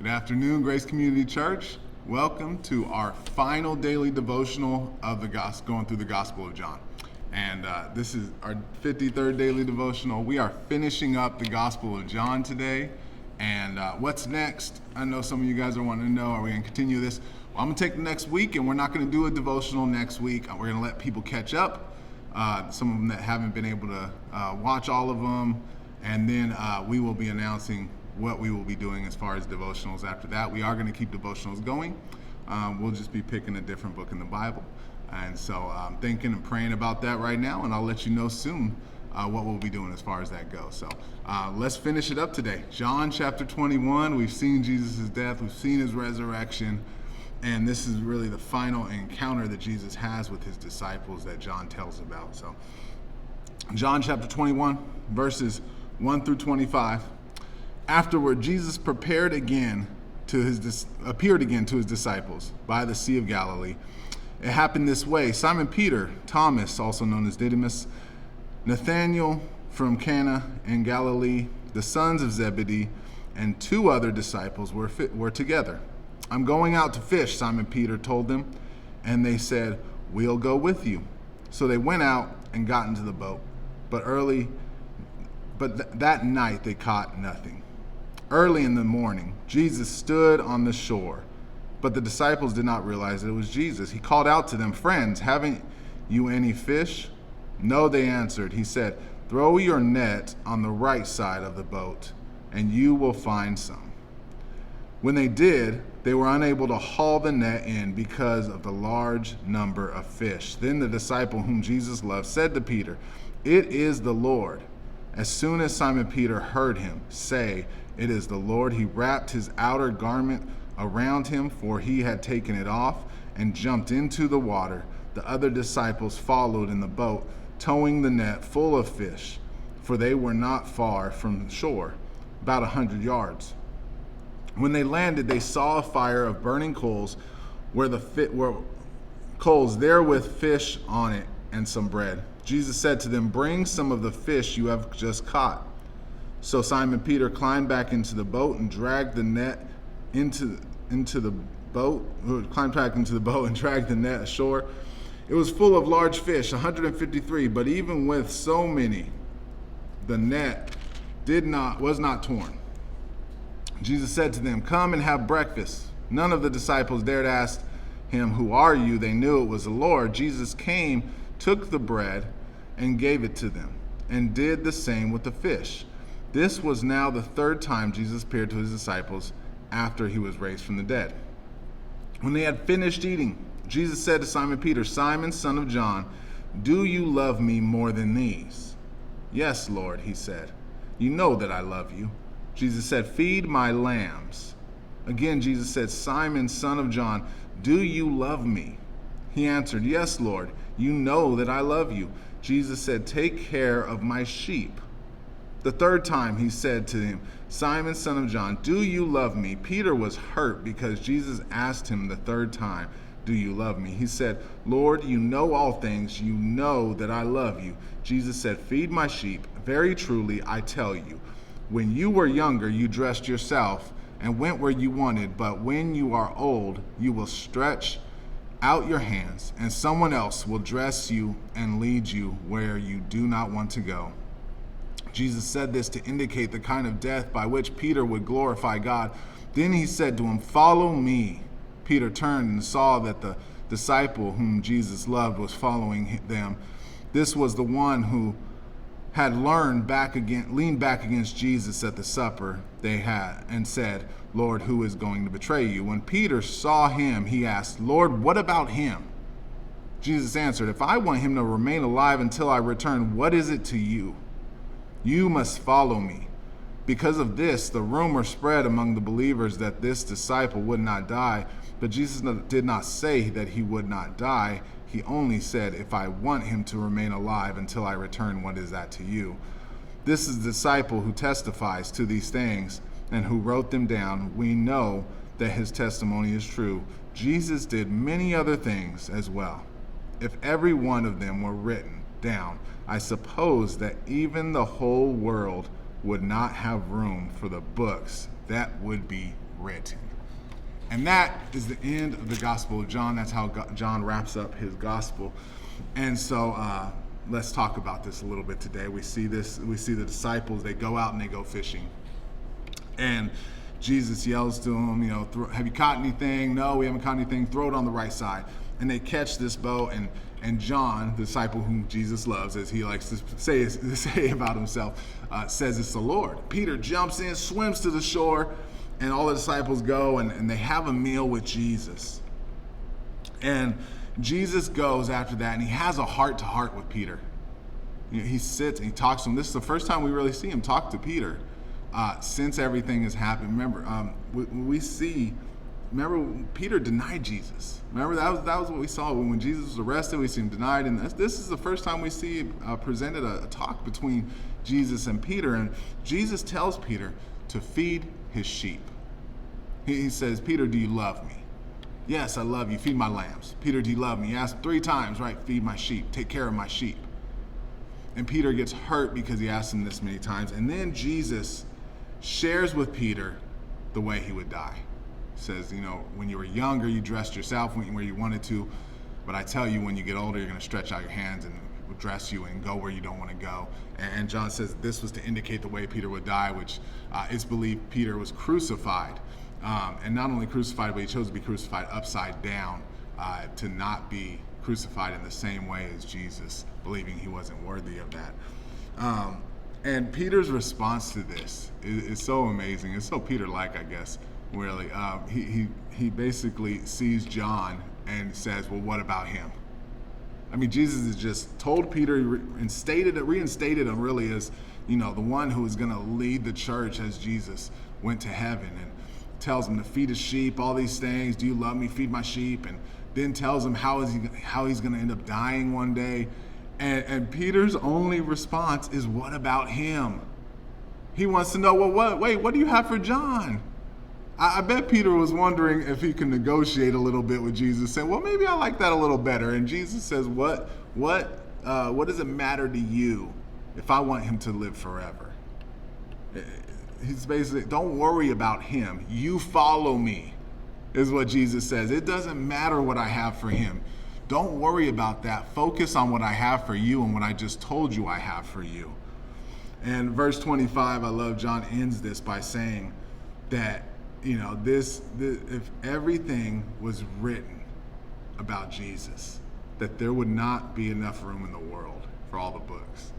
Good afternoon, Grace Community Church. Welcome to our final daily devotional of the gospel, going through the Gospel of John. And this is our 53rd daily devotional. We are finishing up the Gospel of John today. And what's next? I know some of you guys are wanting to know, are we going to continue this? Well, I'm going to take the next week, and we're not going to do a devotional next week. We're going to let people catch up, some of them that haven't been able to watch all of them. And then we will be announcing what we will be doing as far as devotionals after that. We are going to keep devotionals going. We'll just be picking a different book in the Bible. And so I'm thinking and praying about that right now, and I'll let you know soon what we'll be doing as far as that goes. So let's finish it up today. John chapter 21, we've seen Jesus' death, we've seen his resurrection, and this is really the final encounter that Jesus has with his disciples that John tells about. So John chapter 21, verses 1 through 25. Afterward, Jesus appeared again to his disciples by the Sea of Galilee. It happened this way. Simon Peter, Thomas, also known as Didymus, Nathanael from Cana in Galilee, the sons of Zebedee, and two other disciples were together. "I'm going out to fish," Simon Peter told them, and they said, "We'll go with you." So they went out and got into the boat, but that night they caught nothing. Early in the morning, Jesus stood on the shore, but the disciples did not realize that it was Jesus. He called out to them, "Friends, haven't you any fish?" "No," they answered. He said, "Throw your net on the right side of the boat, and you will find some." When they did, they were unable to haul the net in because of the large number of fish. Then the disciple whom Jesus loved said to Peter, "It is the Lord." As soon as Simon Peter heard him say, "It is the Lord," he wrapped his outer garment around him, for he had taken it off, and jumped into the water. The other disciples followed in the boat, towing the net full of fish, for they were not far from shore, about 100 yards. When they landed, they saw a fire of burning coals, coals there with fish on it and some bread. Jesus said to them, "Bring some of the fish you have just caught." So Simon Peter climbed back into the boat and dragged the net ashore. It was full of large fish, 153, but even with so many, the net was not torn. Jesus said to them, "Come and have breakfast." None of the disciples dared ask him, "Who are you?" They knew it was the Lord. Jesus came, took the bread, and gave it to them, and did the same with the fish. This was now the third time Jesus appeared to his disciples after he was raised from the dead. When they had finished eating, Jesus said to Simon Peter, "Simon, son of John, do you love me more than these?" "Yes, Lord," he said. "You know that I love you." Jesus said, "Feed my lambs." Again, Jesus said, "Simon, son of John, do you love me?" He answered, "Yes, Lord, you know that I love you." Jesus said, "Take care of my sheep." The third time he said to him, "Simon, son of John, do you love me?" Peter was hurt because Jesus asked him the third time, "Do you love me?" He said, "Lord, you know all things. You know that I love you." Jesus said, "Feed my sheep. Very truly, I tell you, when you were younger, you dressed yourself and went where you wanted. But when you are old, you will stretch out your hands, and someone else will dress you and lead you where you do not want to go." Jesus said this to indicate the kind of death by which Peter would glorify God. Then he said to him, "Follow me." Peter turned and saw that the disciple whom Jesus loved was following them. This was the one who had leaned back against Jesus at the supper they had and said, "Lord, who is going to betray you?" When Peter saw him, he asked, "Lord, what about him?" Jesus answered, "If I want him to remain alive until I return, what is it to you? You must follow me." Because of this, the rumor spread among the believers that this disciple would not die. But Jesus did not say that he would not die. He only said, "If I want him to remain alive until I return, what is that to you?" This is the disciple who testifies to these things and who wrote them down. We know that his testimony is true. Jesus did many other things as well. If every one of them were written down, I suppose that even the whole world would not have room for the books that would be written. And that is the end of the Gospel of John. That's how John wraps up his gospel. And so let's talk about this a little bit today. We see the disciples, they go out and they go fishing. And Jesus yells to them, have you caught anything? No, we haven't caught anything. Throw it on the right side. And they catch this boat, and John, the disciple whom Jesus loves, as he likes to say about himself, says it's the Lord. Peter jumps in, swims to the shore, and all the disciples go, and they have a meal with Jesus. And Jesus goes after that, and he has a heart-to-heart with Peter. He sits and he talks to him. This is the first time we really see him talk to Peter since everything has happened. Remember, remember Peter denied Jesus. Remember, that was what we saw when Jesus was arrested. We see him denied, and this is the first time we see presented a talk between Jesus and Peter. And Jesus tells Peter to feed his sheep. He says, Peter, do you love me? Yes, I love you. Feed my lambs. Peter, do you love me? He asked 3 times, right? Feed my sheep. Take care of my sheep. And Peter gets hurt because he asked him this many times. And then Jesus shares with Peter the way he would die. He says, when you were younger, you dressed yourself where you wanted to. But I tell you, when you get older, you're going to stretch out your hands and dress you and go where you don't want to go. And John says this was to indicate the way Peter would die, which it's believed Peter was crucified. And not only crucified, but he chose to be crucified upside down, to not be crucified in the same way as Jesus, believing he wasn't worthy of that. And Peter's response to this is so amazing. It's so Peter-like, I guess, really. He basically sees John and says, well, what about him? I mean, Jesus has just told Peter, reinstated him really as, the one who is going to lead the church as Jesus went to heaven, and tells him to feed his sheep, all these things. Do you love me? Feed my sheep. And then tells him how he's going to end up dying one day. And Peter's only response is, what about him? He wants to know, well, what do you have for John? I bet Peter was wondering if he can negotiate a little bit with Jesus, saying, well, maybe I like that a little better. And Jesus says, what does it matter to you if I want him to live forever? He's basically, don't worry about him. You follow me, is what Jesus says. It doesn't matter what I have for him. Don't worry about that. Focus on what I have for you and what I just told you I have for you. And verse 25, I love John ends this by saying that, this if everything was written about Jesus, that there would not be enough room in the world for all the books.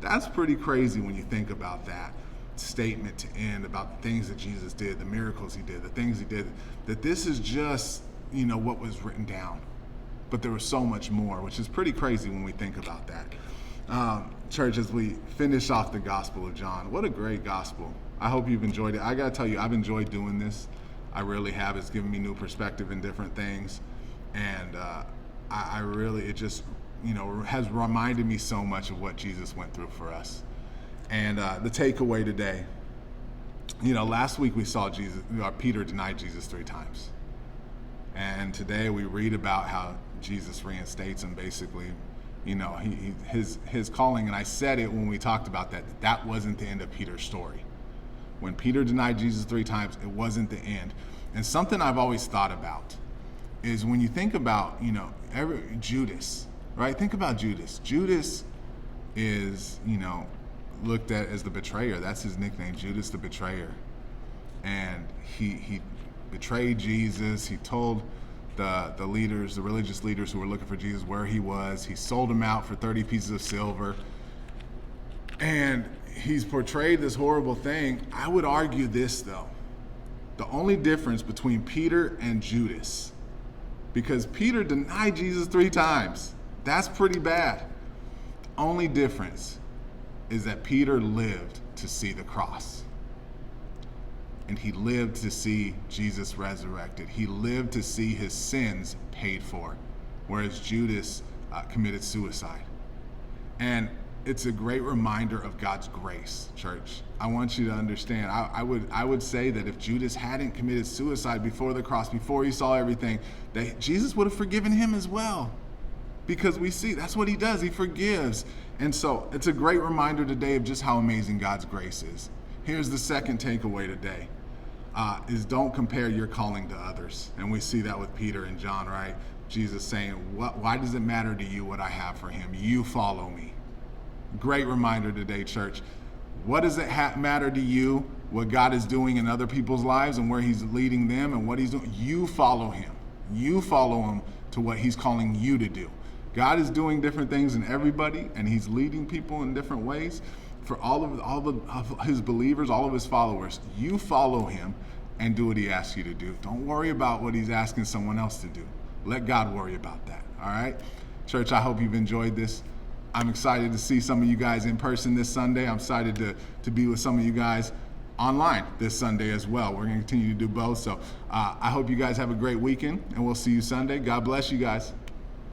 That's pretty crazy when you think about that statement to end about the things that Jesus did, the miracles he did, the things he did, that this is just, what was written down. But there was so much more, which is pretty crazy when we think about that. Church, as we finish off the Gospel of John, what a great gospel. I hope you've enjoyed it. I got to tell you, I've enjoyed doing this. I really have. It's given me new perspective in different things. And I really, it just, has reminded me so much of what Jesus went through for us. And the takeaway today, last week we saw Peter denied Jesus 3 times. And today we read about how Jesus reinstates him, basically. His calling, and I said it when we talked about that wasn't the end of Peter's story. When Peter denied Jesus 3 times, it wasn't the end. And something I've always thought about is when you think about, Judas, right? Think about Judas. Judas is, looked at as the betrayer. That's his nickname, Judas the betrayer. And he betrayed Jesus. He told the leaders, the religious leaders who were looking for Jesus, where he was. He sold him out for 30 pieces of silver. And he's portrayed this horrible thing. I would argue this, though. The only difference between Peter and Judas, because Peter denied Jesus 3 times. That's pretty bad. The only difference is that Peter lived to see the cross. And he lived to see Jesus resurrected. He lived to see his sins paid for, whereas Judas committed suicide. And it's a great reminder of God's grace, church. I want you to understand. I would say that if Judas hadn't committed suicide before the cross, before he saw everything, that Jesus would have forgiven him as well. Because we see that's what he does. He forgives. And so it's a great reminder today of just how amazing God's grace is. Here's the second takeaway today. is don't compare your calling to others. And we see that with Peter and John, right? Jesus saying, why does it matter to you what I have for him? You follow me. Great reminder today, church. What does it matter to you what God is doing in other people's lives and where he's leading them and what he's doing? You follow him. You follow him to what he's calling you to do. God is doing different things in everybody, and he's leading people in different ways. For all of his believers, all of his followers, you follow him and do what he asks you to do. Don't worry about what he's asking someone else to do. Let God worry about that, all right? Church, I hope you've enjoyed this. I'm excited to see some of you guys in person this Sunday. I'm excited to be with some of you guys online this Sunday as well. We're going to continue to do both. So I hope you guys have a great weekend, and we'll see you Sunday. God bless you guys.